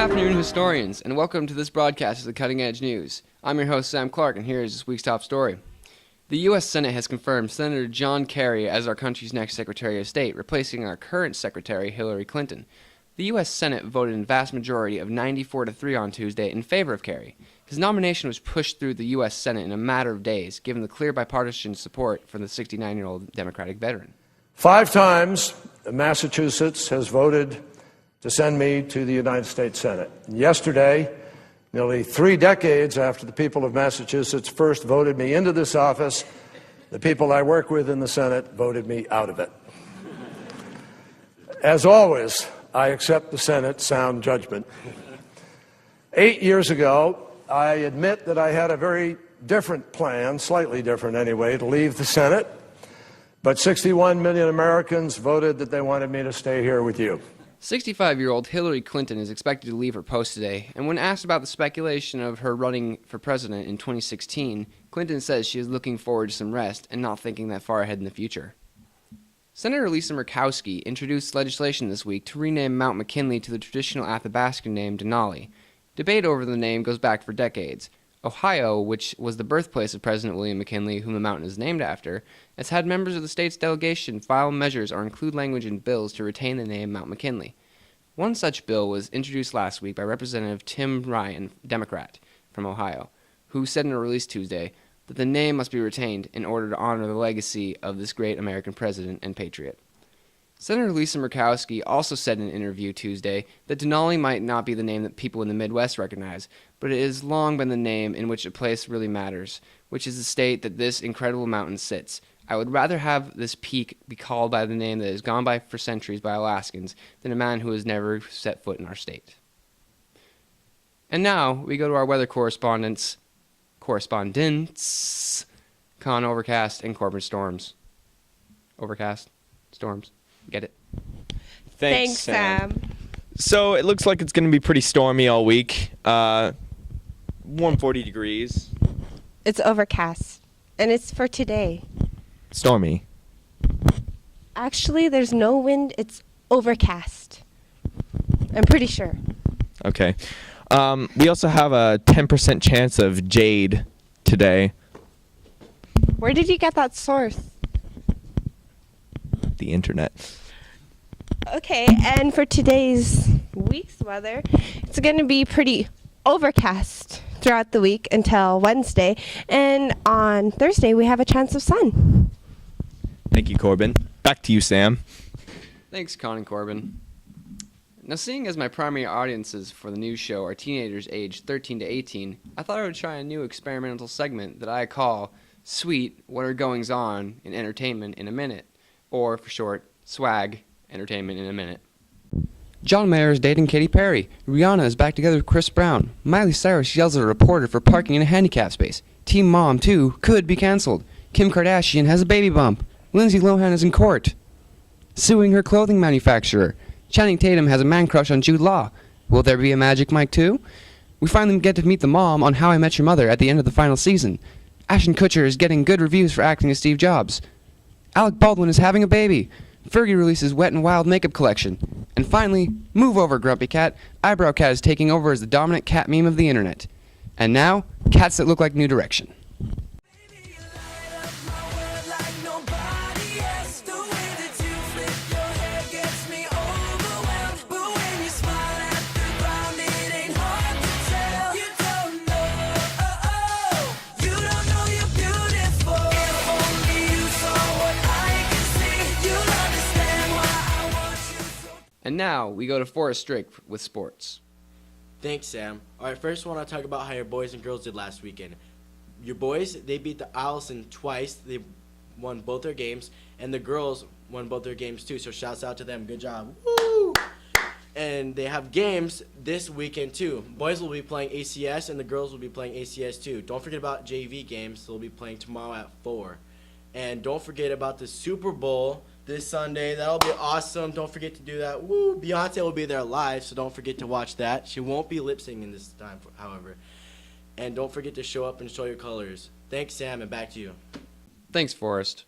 afternoon, historians, and welcome to this broadcast of the Cutting Edge News. I'm your host, Sam Clark, and here is this week's top story. The U.S. Senate has confirmed Senator John Kerry as our country's next Secretary of State, replacing our current Secretary, Hillary Clinton. The U.S. Senate voted in vast majority of 94-3 on Tuesday in favor of Kerry. His nomination was pushed through the U.S. Senate in a matter of days, given the clear bipartisan support from the 69-year-old Democratic veteran. 5 times, Massachusetts has voted to send me to the United States Senate. Yesterday, nearly 3 decades after the people of Massachusetts first voted me into this office, the people I work with in the Senate voted me out of it. As always, I accept the Senate's sound judgment. 8 years ago, I admit that I had a very different plan, slightly different anyway, to leave the Senate, but 61 million Americans voted that they wanted me to stay here with you. 65-year-old Hillary Clinton is expected to leave her post today, and when asked about the speculation of her running for president in 2016, Clinton says she is looking forward to some rest and not thinking that far ahead in the future. Senator Lisa Murkowski introduced legislation this week to rename Mount McKinley to the traditional Athabascan name Denali. Debate over the name goes back for decades. Ohio, which was the birthplace of President William McKinley, whom the mountain is named after, has had members of the state's delegation file measures or include language in bills to retain the name Mount McKinley. One such bill was introduced last week by Representative Tim Ryan, Democrat, from Ohio, who said in a release Tuesday that the name must be retained in order to honor the legacy of this great American president and patriot. Senator Lisa Murkowski also said in an interview Tuesday that Denali might not be the name that people in the Midwest recognize, but it has long been the name in which a place really matters, which is the state that this incredible mountain sits. I would rather have this peak be called by the name that has gone by for centuries by Alaskans than a man who has never set foot in our state. And now we go to our weather correspondents, Con Overcast and Corbin Storms. Overcast, storms. Get it? Thanks, Sam. So it looks like it's going to be pretty stormy all week. Warm 40 degrees. It's overcast, and it's for today. Stormy. Actually, there's no wind. It's overcast. I'm pretty sure. Okay. We also have a 10% chance of jade today. Where did you get that source? The internet. Okay, and for today's week's weather, it's going to be pretty overcast throughout the week until Wednesday, and on Thursday we have a chance of sun. Thank you, Corbin. Back to you, Sam. Thanks, Con and Corbin. Now, seeing as my primary audiences for the news show are teenagers aged 13 to 18, I thought I would try a new experimental segment that I call Sweet What Are Goings On in Entertainment in a Minute, or for short, SWAG, Entertainment in a Minute. John Mayer is dating Katy Perry. Rihanna is back together with Chris Brown. Miley Cyrus yells at a reporter for parking in a handicap space. Teen Mom 2 could be cancelled. Kim Kardashian has a baby bump. Lindsay Lohan is in court, suing her clothing manufacturer. Channing Tatum has a man crush on Jude Law. Will there be a Magic Mike 2? We finally get to meet the mom on How I Met Your Mother at the end of the final season. Ashton Kutcher is getting good reviews for acting as Steve Jobs. Alec Baldwin is having a baby. Fergie releases Wet n Wild makeup collection. And finally, move over, Grumpy Cat. Eyebrow Cat is taking over as the dominant cat meme of the internet. And now, cats that look like New Direction. And now, we go to Forrest Drake with sports. Thanks, Sam. All right, first I want to talk about how your boys and girls did last weekend. Your boys, they beat the Allison twice. They won both their games. And the girls won both their games, too. So shouts out to them. Good job. Woo! And they have games this weekend, too. Boys will be playing ACS, and the girls will be playing ACS, too. Don't forget about JV games. They'll be playing tomorrow at 4. And don't forget about the Super Bowl this Sunday. That'll be awesome. Don't forget to do that. Woo! Beyonce will be there live, so don't forget to watch that. She won't be lip-syncing this time, however. And don't forget to show up and show your colors. Thanks, Sam, and back to you. Thanks, Forrest.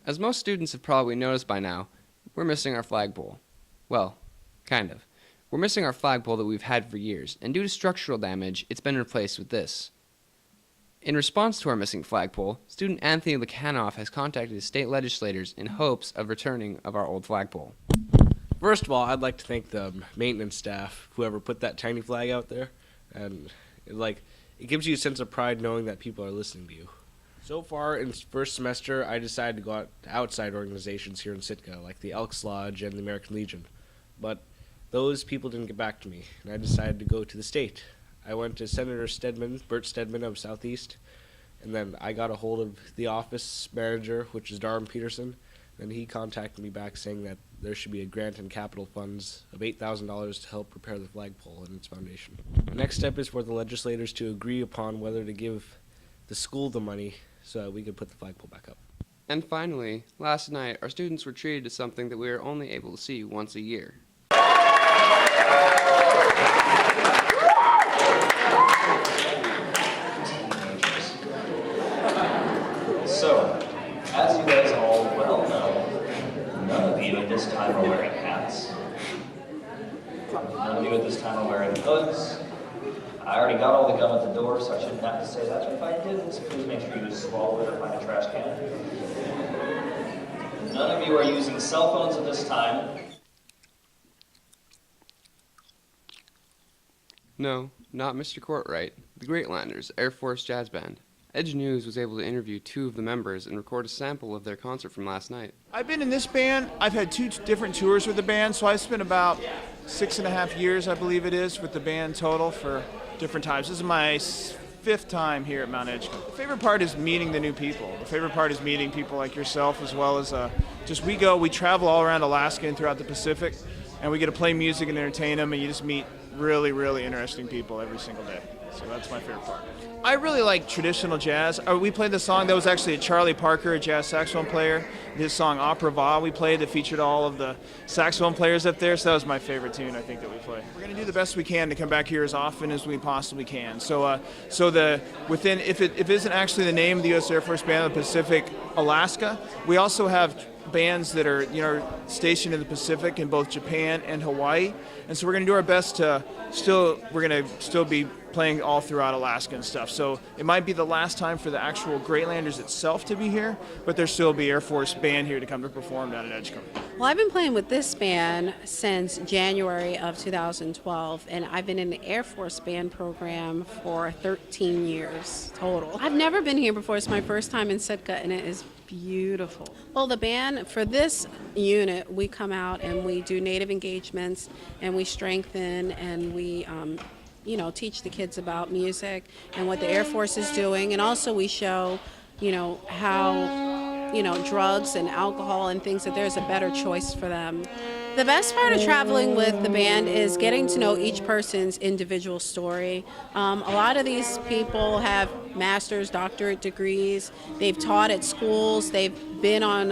As most students have probably noticed by now, we're missing our flagpole. Well, kind of. We're missing our flagpole that we've had for years, and due to structural damage, it's been replaced with this. In response to our missing flagpole, student Anthony Lekanoff has contacted his state legislators in hopes of returning of our old flagpole. First of all, I'd like to thank the maintenance staff, whoever put that tiny flag out there, and it gives you a sense of pride knowing that people are listening to you. So far in first semester, I decided to go out to outside organizations here in Sitka, like the Elks Lodge and the American Legion, but those people didn't get back to me, and I decided to go to the state. I went to Senator Bert Stedman of Southeast, and then I got a hold of the office manager, which is Darren Peterson, and he contacted me back saying that there should be a grant in capital funds of $8,000 to help repair the flagpole and its foundation. The next step is for the legislators to agree upon whether to give the school the money so that we can put the flagpole back up. And finally, last night, our students were treated to something that we are only able to see once a year. So, as you guys all well know, none of you at this time are wearing hats. None of you at this time are wearing hoods. I already got all the gum at the door, so I shouldn't have to say that. But if I didn't, please make sure you just swallow it or find a trash can. None of you are using cell phones at this time. No, not Mr. Courtwright, the Greatlanders Air Force Jazz Band. Edge News was able to interview 2 of the members and record a sample of their concert from last night. I've been in this band. I've had 2 different tours with the band, so I've spent about 6.5 years, I believe it is, with the band total for different times. This is my 5th time here at Mount Edgecumbe. The favorite part is meeting the new people. The favorite part is meeting people like yourself, as well as we travel all around Alaska and throughout the Pacific, and we get to play music and entertain them, and you just meet really, really interesting people every single day. So that's my favorite part. I really like traditional jazz. We played the song that was actually a Charlie Parker, a jazz saxophone player. His song Opera Va we played that featured all of the saxophone players up there. So that was my favorite tune, I think, that we play. We're going to do the best we can to come back here as often as we possibly can. If it isn't actually the name of the U.S. Air Force Band of the Pacific, Alaska, we also have bands that are stationed in the Pacific in both Japan and Hawaii, and so we're going to do our best to still be playing all throughout Alaska and stuff. So it might be the last time for the actual Greatlanders itself to be here, but there still be Air Force band here to come to perform down at Edgecumbe. Well, I've been playing with this band since January of 2012, and I've been in the Air Force band program for 13 years total. I've never been here before. It's my first time in Sitka, and it is beautiful. Well, the band, for this unit, we come out and we do native engagements, and we strengthen, and we teach the kids about music and what the Air Force is doing, and also we show how drugs and alcohol and things, that there's a better choice for them. The best part of traveling with the band is getting to know each person's individual story. A lot of these people have master's, doctorate degrees. They've taught at schools. They've been on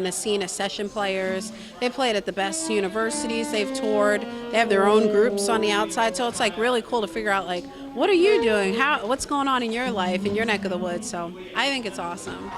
the scene as session players. They played at the best universities. They've toured. They have their own groups on the outside. So it's really cool to figure out what are you doing? What's going on in your life, in your neck of the woods? So I think it's awesome.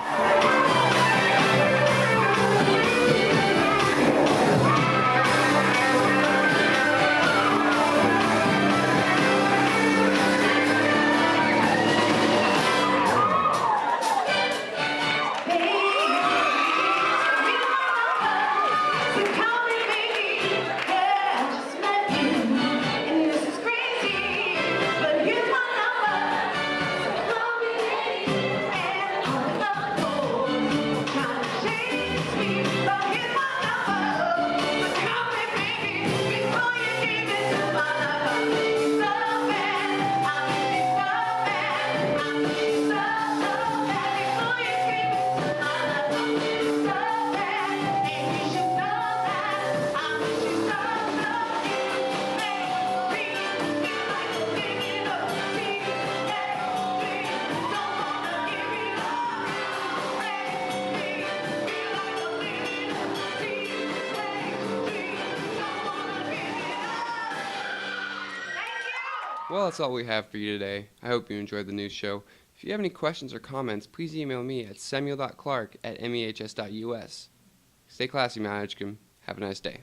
Well, that's all we have for you today. I hope you enjoyed the news show. If you have any questions or comments, please email me at samuel.clark@mehs.us. Stay classy, Mount Edgecumbe. Have a nice day.